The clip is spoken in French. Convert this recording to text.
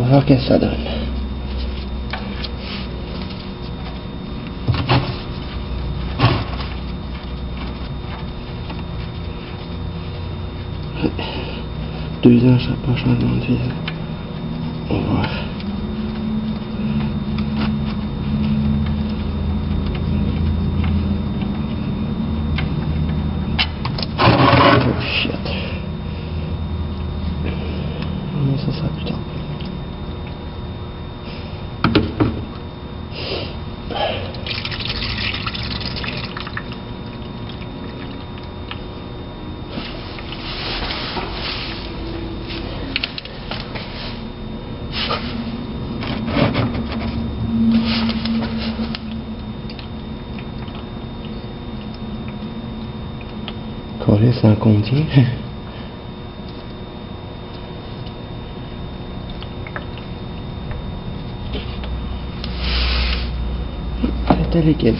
voir qu'est-ce que ça donne. Deux ans, ça n'a pas changement de vis. On va voir. Oh shit. Mais ça sera plus tard. Corée, c'est un contient. C'était l'équipe.